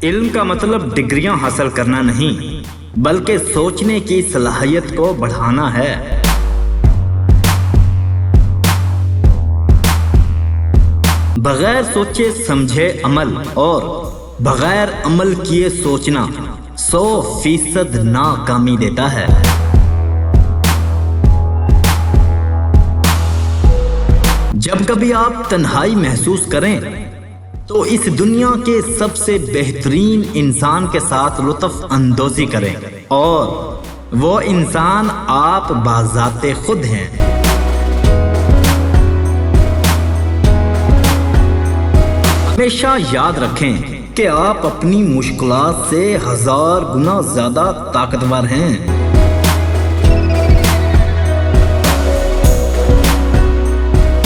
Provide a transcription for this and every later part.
इल्म का मतलब डिग्रियां हासिल करना नहीं, बल्कि सोचने की सलाहियत को बढ़ाना है। बगैर सोचे समझे अमल और बगैर अमल किए सोचना 100% नाकामी देता है। जब कभी आप तन्हाई महसूस करें तो इस दुनिया के सबसे बेहतरीन इंसान के साथ लुत्फ अंदोज़ी करें, और वो इंसान आप बाज़ाते खुद हैं। हमेशा याद रखें कि आप अपनी मुश्किलात से 1000 गुना ज्यादा ताकतवर हैं।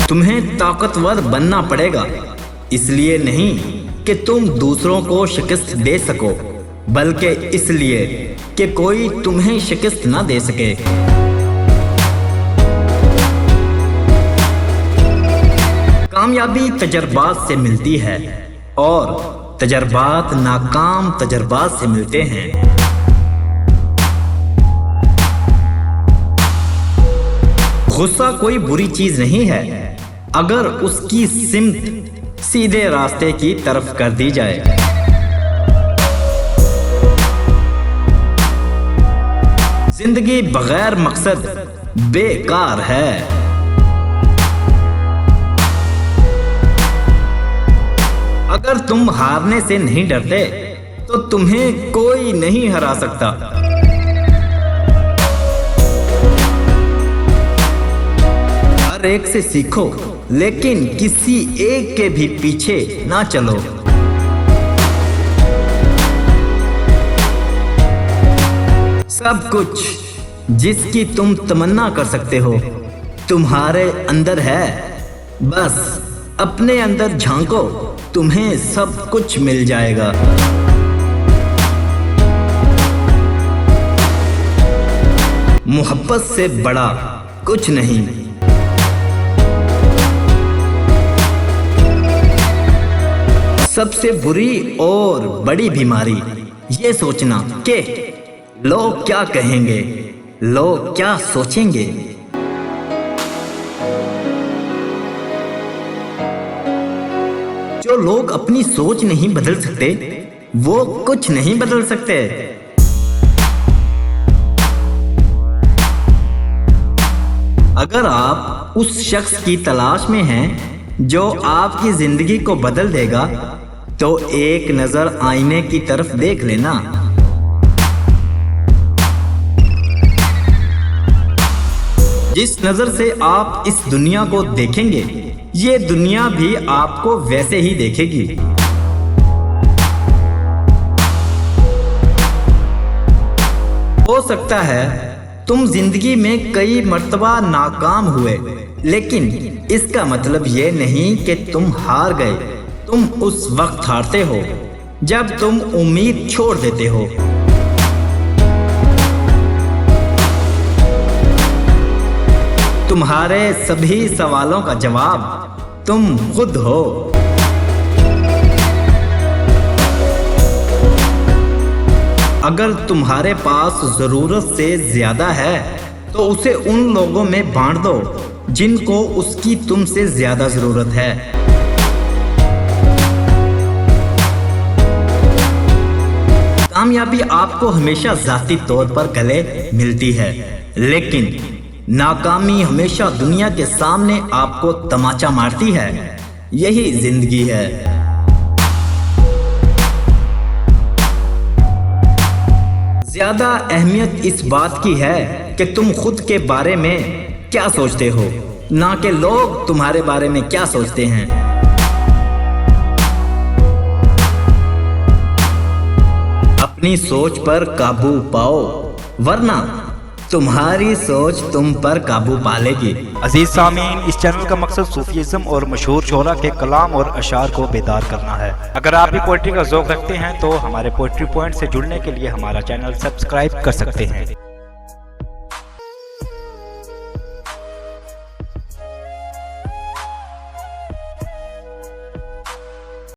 तुम्हें ताकतवर बनना पड़ेगा, इसलिए नहीं कि तुम दूसरों को शिकस्त दे सको, बल्कि इसलिए कि कोई तुम्हें शिकस्त ना दे सके। कामयाबी तजर्बात से मिलती है और तजर्बात नाकाम तजर्बात से मिलते हैं। गुस्सा कोई बुरी चीज नहीं है अगर उसकी सिमत सीधे रास्ते की तरफ कर दी जाए। जिंदगी बगैर मकसद बेकार है। अगर तुम हारने से नहीं डरते तो तुम्हें कोई नहीं हरा सकता। हर एक से सीखो, लेकिन किसी एक के भी पीछे ना चलो। सब कुछ जिसकी तुम तमन्ना कर सकते हो तुम्हारे अंदर है। बस अपने अंदर झांको, तुम्हें सब कुछ मिल जाएगा। मोहब्बत से बड़ा कुछ नहीं। सबसे बुरी और बड़ी बीमारी ये सोचना कि लोग क्या कहेंगे, लोग क्या सोचेंगे। जो लोग अपनी सोच नहीं बदल सकते वो कुछ नहीं बदल सकते। अगर आप उस शख्स की तलाश में हैं जो आपकी जिंदगी को बदल देगा तो एक नजर आईने की तरफ देख लेना। जिस नजर से आप इस दुनिया को देखेंगे ये दुनिया भी आपको वैसे ही देखेगी। हो सकता है तुम जिंदगी में कई मर्तबा नाकाम हुए, लेकिन इसका मतलब ये नहीं कि तुम हार गए। तुम उस वक्त हारते हो जब तुम उम्मीद छोड़ देते हो। तुम्हारे सभी सवालों का जवाब तुम खुद हो। अगर तुम्हारे पास जरूरत से ज्यादा है तो उसे उन लोगों में बांट दो जिनको उसकी तुमसे ज्यादा जरूरत है। कामयाबी आपको हमेशा जाती तौर पर गले मिलती है, लेकिन नाकामी हमेशा दुनिया के सामने आपको तमाचा मारती है। यही जिंदगी है। ज्यादा अहमियत इस बात की है कि तुम खुद के बारे में क्या सोचते हो, ना कि लोग तुम्हारे बारे में क्या सोचते हैं। अपनी सोच पर काबू पाओ, वरना तुम्हारी सोच तुम पर काबू पा लेगी। अजीज सामीन, इस चैनल का मकसद सूफीज़्म और मशहूर शोरा के कलाम और अशार को बेदार करना है। अगर आप भी पोइट्री का ज़ौक़ रखते हैं तो हमारे पोइट्री पॉइंट से जुड़ने के लिए हमारा चैनल सब्सक्राइब कर सकते हैं।